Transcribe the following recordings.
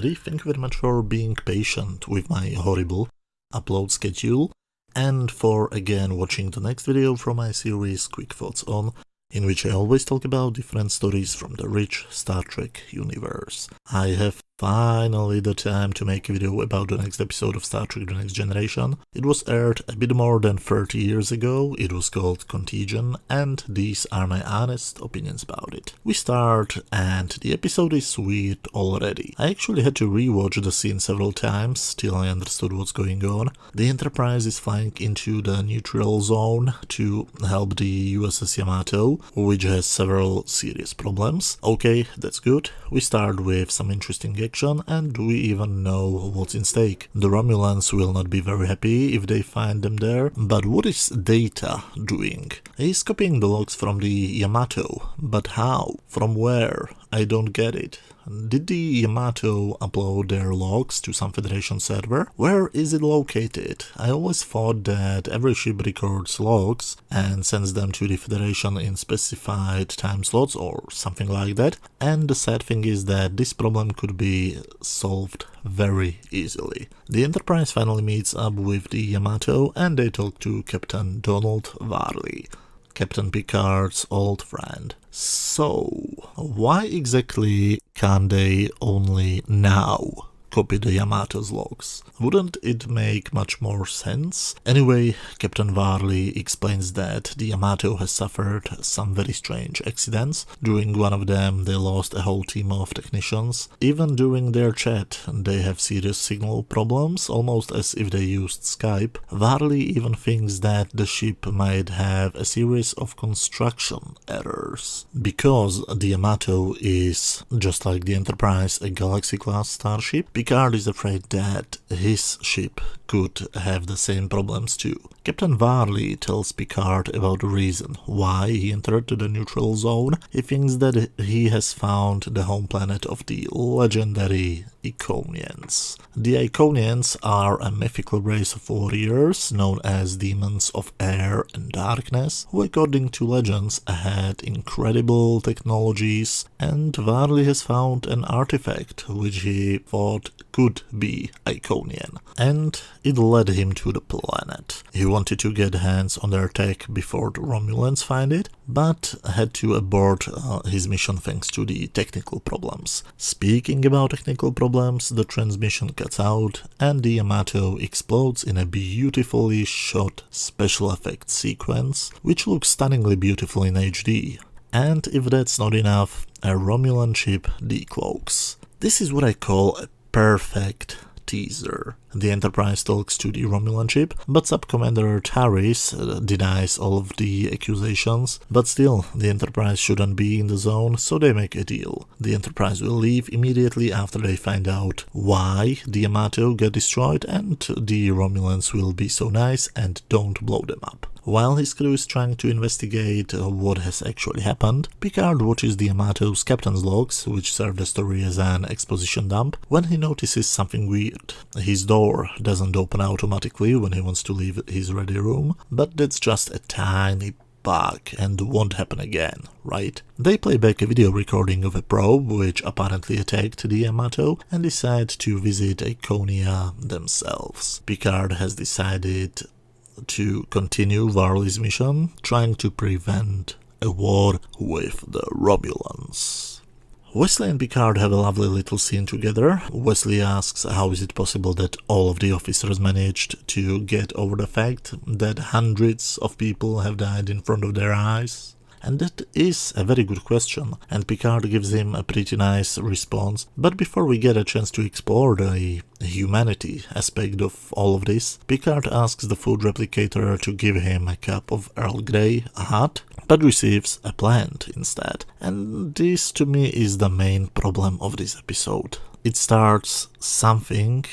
everybody, thank you very much for being patient with my horrible upload schedule and for again watching the next video from my series Quick Thoughts On, in which I always talk about different stories from the rich Star Trek universe. I have finally the time to make a video about the next episode of Star Trek The Next Generation. It was aired a bit more than 30 years ago, it was called Contagion, and these are my honest opinions about it. We start, and the episode is sweet already. I actually had to rewatch the scene several times till I understood what's going on. The Enterprise is flying into the neutral zone to help the USS Yamato, which has several serious problems. Okay, that's good. We start with some interesting action, and we even know what's in stake. The Romulans will not be very happy if they find them there, but what is Data doing? He's copying the logs from the Yamato, but how? From where? I don't get it. Did the Yamato upload their logs to some Federation server? Where is it located? I always thought that every ship records logs and sends them to the Federation in specified time slots or something like that, and the sad thing is that this problem could be solved very easily. The Enterprise finally meets up with the Yamato and they talk to Captain Donald Varley, Captain Picard's old friend. So, why exactly can they only now copy the Yamato's logs? Wouldn't it make much more sense? Anyway, Captain Varley explains that the Yamato has suffered some very strange accidents. During one of them, they lost a whole team of technicians. Even during their chat, they have serious signal problems, almost as if they used Skype. Varley even thinks that the ship might have a series of construction errors. Because the Yamato is, just like the Enterprise, a Galaxy-class starship, Picard is afraid that his ship could have the same problems too. Captain Varley tells Picard about the reason why he entered the neutral zone. He thinks that he has found the home planet of the legendary Iconians. The Iconians are a mythical race of warriors known as demons of air and darkness, who according to legends had incredible technologies, and Varley has found an artifact which he thought could be Iconian, and it led him to the planet. He wanted to get hands on their tech before the Romulans find it, but had to abort his mission thanks to the technical problems. Speaking about technical problems, the transmission cuts out and the Yamato explodes in a beautifully shot special effects sequence, which looks stunningly beautiful in HD. And if that's not enough, a Romulan ship decloaks. This is what I call a perfect teaser. The Enterprise talks to the Romulan ship, but Sub-Commander Taris denies all of the accusations, but still, the Enterprise shouldn't be in the zone, so they make a deal. The Enterprise will leave immediately after they find out why the Yamato got destroyed, and the Romulans will be so nice and don't blow them up. While his crew is trying to investigate what has actually happened, Picard watches the Yamato's captain's logs, which serve the story as an exposition dump, when he notices something weird. His door doesn't open automatically when he wants to leave his ready room, but that's just a tiny bug and won't happen again, right? They play back a video recording of a probe which apparently attacked the Yamato and decide to visit Iconian themselves. Picard has decided to continue Varley's mission, trying to prevent a war with the Romulans. Wesley and Picard have a lovely little scene together. Wesley asks how is it possible that all of the officers managed to get over the fact that hundreds of people have died in front of their eyes. And that is a very good question, and Picard gives him a pretty nice response. But before we get a chance to explore the humanity aspect of all of this, Picard asks the food replicator to give him a cup of Earl Grey hot, but receives a plant instead. And this to me is the main problem of this episode. It starts something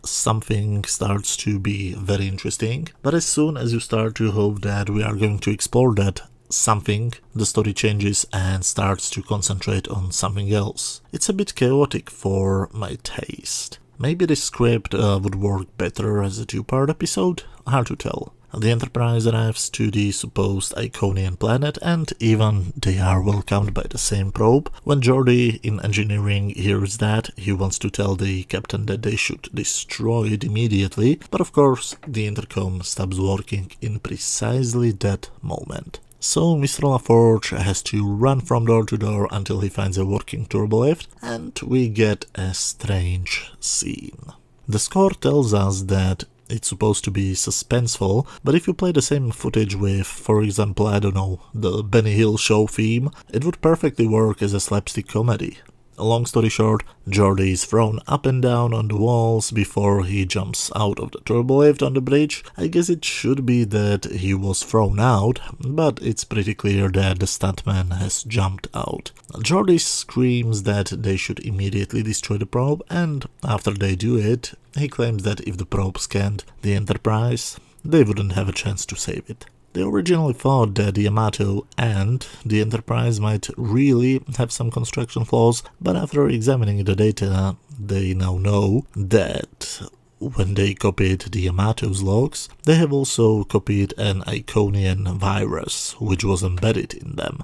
starts to be very interesting, but as soon as you start to hope that we are going to explore that something, the story changes and starts to concentrate on something else. It's a bit chaotic for my taste. Maybe the script would work better as a two-part episode, hard to tell. The Enterprise arrives to the supposed Iconian planet, and even they are welcomed by the same probe. When Geordi in engineering hears that, he wants to tell the captain that they should destroy it immediately, but of course the intercom stops working in precisely that moment. So Mr. LaForge has to run from door to door until he finds a working turbolift, and we get a strange scene. The score tells us that it's supposed to be suspenseful, but if you play the same footage with, for example, I don't know, the Benny Hill show theme, it would perfectly work as a slapstick comedy. Long story short, Geordi is thrown up and down on the walls before he jumps out of the turbolift on the bridge. I guess it should be that he was thrown out, but it's pretty clear that the stuntman has jumped out. Geordi screams that they should immediately destroy the probe, and after they do it, he claims that if the probe scanned the Enterprise, they wouldn't have a chance to save it. They originally thought that the Yamato and the Enterprise might really have some construction flaws, but after examining the data, they now know that when they copied the Yamato's logs, they have also copied an Iconian virus, which was embedded in them.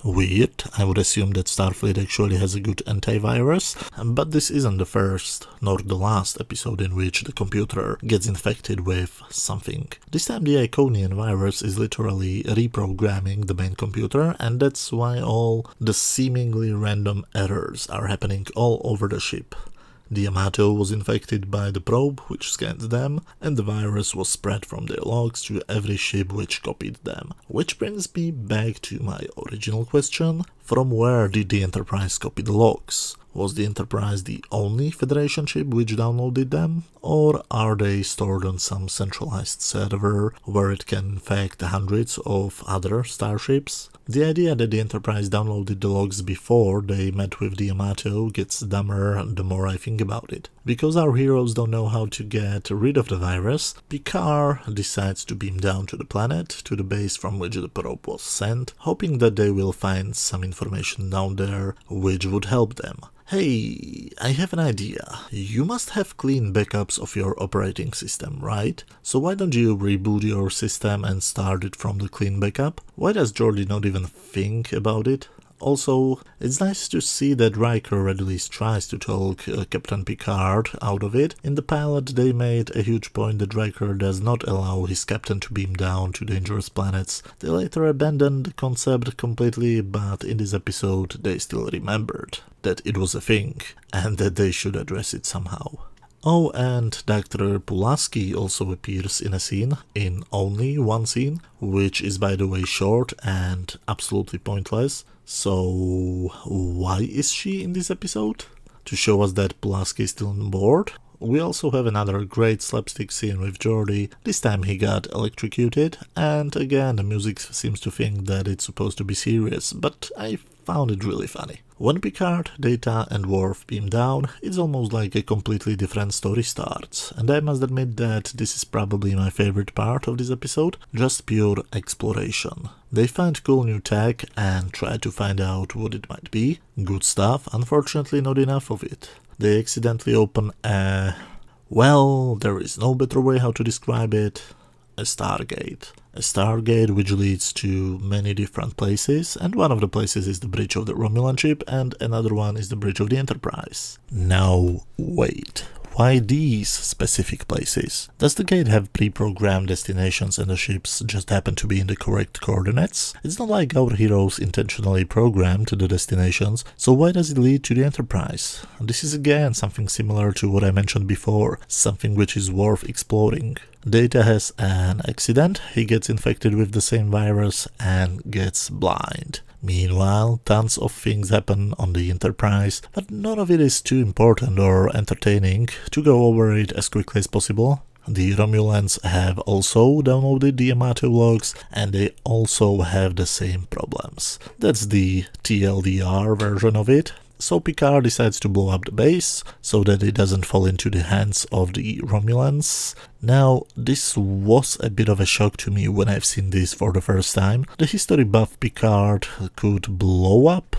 Weird, I would assume that Starfleet actually has a good antivirus, but this isn't the first nor the last episode in which the computer gets infected with something. This time the Iconian virus is literally reprogramming the main computer, and that's why all the seemingly random errors are happening all over the ship. The Yamato was infected by the probe, which scans them, and the virus was spread from their logs to every ship which copied them. Which brings me back to my original question: from where did the Enterprise copy the logs? Was the Enterprise the only Federation ship which downloaded them? Or are they stored on some centralized server where it can infect hundreds of other starships? The idea that the Enterprise downloaded the logs before they met with the Yamato gets dumber the more I think about it. Because our heroes don't know how to get rid of the virus, Picard decides to beam down to the planet, to the base from which the probe was sent, hoping that they will find some information down there which would help them. Hey, I have an idea. You must have clean backups of your operating system, right? So why don't you reboot your system and start it from the clean backup? Why does Geordi not even think about it? Also, it's nice to see that Riker at least tries to talk Captain Picard out of it. In the pilot, they made a huge point that Riker does not allow his captain to beam down to dangerous planets. They later abandoned the concept completely, but in this episode they still remembered that it was a thing and that they should address it somehow. Oh, and Dr. Pulaski also appears in a scene, in only one scene, which is by the way short and absolutely pointless. So why is she in this episode? To show us that Pulaski is still on board? We also have another great slapstick scene with Geordi. This time he got electrocuted, and again the music seems to think that it's supposed to be serious, but I found it really funny. When Picard, Data and Worf beam down, it's almost like a completely different story starts, and I must admit that this is probably my favorite part of this episode, just pure exploration. They find cool new tech and try to find out what it might be. Good stuff, unfortunately not enough of it. They accidentally open well, there is no better way how to describe it, a Stargate. A Stargate which leads to many different places, and one of the places is the bridge of the Romulan ship, and another one is the bridge of the Enterprise. Now, wait. Why these specific places? Does the gate have pre-programmed destinations and the ships just happen to be in the correct coordinates? It's not like our heroes intentionally programmed the destinations, so why does it lead to the Enterprise? This is again something similar to what I mentioned before, something which is worth exploring. Data has an accident, he gets infected with the same virus and gets blind. Meanwhile, tons of things happen on the Enterprise, but none of it is too important or entertaining to go over it as quickly as possible. The Romulans have also downloaded the Yamato logs, and they also have the same problems. That's the TLDR version of it. So Picard decides to blow up the base, so that it doesn't fall into the hands of the Romulans. Now, this was a bit of a shock to me when I've seen this for the first time. The history buff Picard could blow up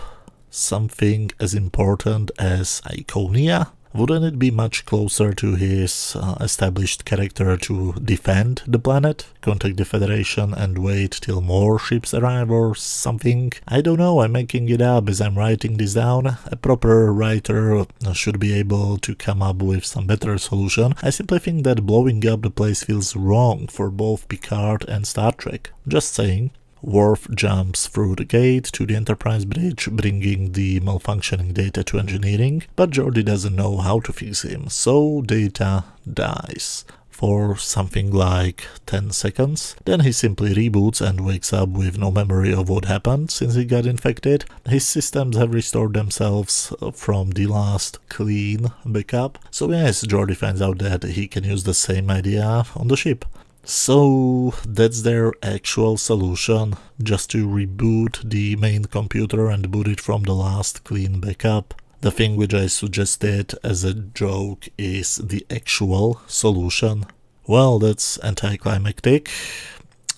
something as important as Iconia. Wouldn't it be much closer to his established character to defend the planet, contact the Federation and wait till more ships arrive or something? I don't know, I'm making it up as I'm writing this down. A proper writer should be able to come up with some better solution. I simply think that blowing up the place feels wrong for both Picard and Star Trek. Just saying. Worf jumps through the gate to the Enterprise bridge, bringing the malfunctioning Data to engineering, but Geordi doesn't know how to fix him, so Data dies for something like 10 seconds. Then he simply reboots and wakes up with no memory of what happened since he got infected. His systems have restored themselves from the last clean backup, so yes, Geordi finds out that he can use the same idea on the ship. So that's their actual solution, just to reboot the main computer and boot it from the last clean backup. The thing which I suggested as a joke is the actual solution. Well, that's anticlimactic.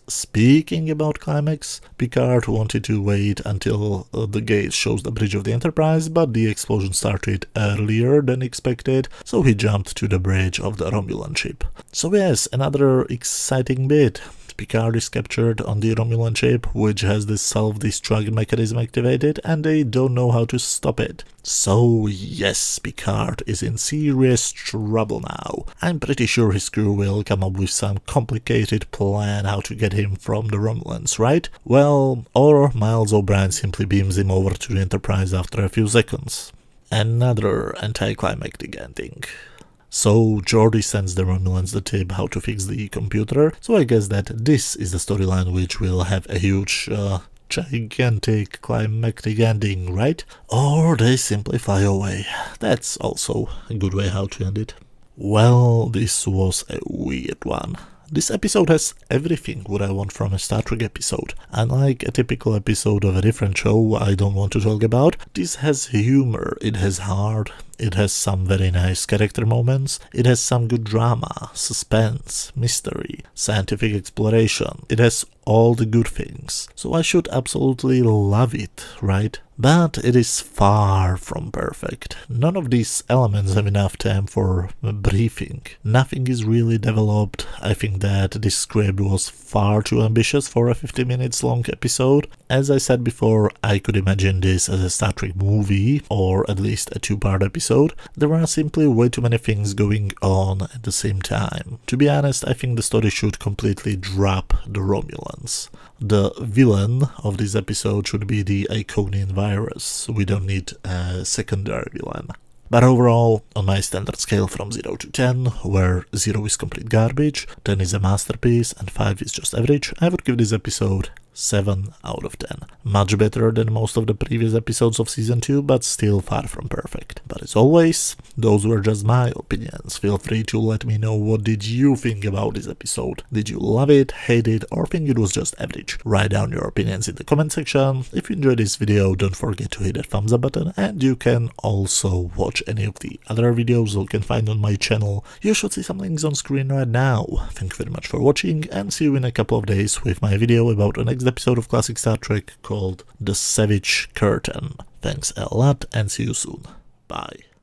Speaking about climax, Picard wanted to wait until the gate shows the bridge of the Enterprise, but the explosion started earlier than expected, so he jumped to the bridge of the Romulan ship. So yes, another exciting bit. Picard is captured on the Romulan ship, which has this self-destruct mechanism activated, and they don't know how to stop it. So yes, Picard is in serious trouble now. I'm pretty sure his crew will come up with some complicated plan how to get him from the Romulans, right? Well, or Miles O'Brien simply beams him over to the Enterprise after a few seconds. Another anticlimactic ending. So Geordi sends the Romulans the tip how to fix the computer, so I guess that this is the storyline which will have a huge, gigantic climactic ending, right? Or they simply fly away. That's also a good way how to end it. Well, this was a weird one. This episode has everything what I want from a Star Trek episode. Unlike a typical episode of a different show I don't want to talk about, this has humor, it has heart, it has some very nice character moments, it has some good drama, suspense, mystery, scientific exploration, it has all the good things. So I should absolutely love it, right? But it is far from perfect. None of these elements have enough time for briefing. Nothing is really developed. I think that this script was far too ambitious for a 50 minutes long episode. As I said before, I could imagine this as a Star Trek movie, or at least a two-part episode. There are simply way too many things going on at the same time. To be honest, I think the story should completely drop the Romulans. The villain of this episode should be the Iconian virus. We don't need a secondary villain. But overall, on my standard scale from 0 to 10, where 0 is complete garbage, 10 is a masterpiece, and 5 is just average, I would give this episode 7 out of 10. Much better than most of the previous episodes of Season 2, but still far from perfect. But as always, those were just my opinions. Feel free to let me know what did you think about this episode. Did you love it, hate it, or think it was just average? Write down your opinions in the comment section. If you enjoyed this video, don't forget to hit that thumbs up button, and you can also watch any of the other videos you can find on my channel. You should see some links on screen right now. Thank you very much for watching, and see you in a couple of days with my video about the next episode of Classic Star Trek called The Savage Curtain. Thanks a lot and see you soon. Bye.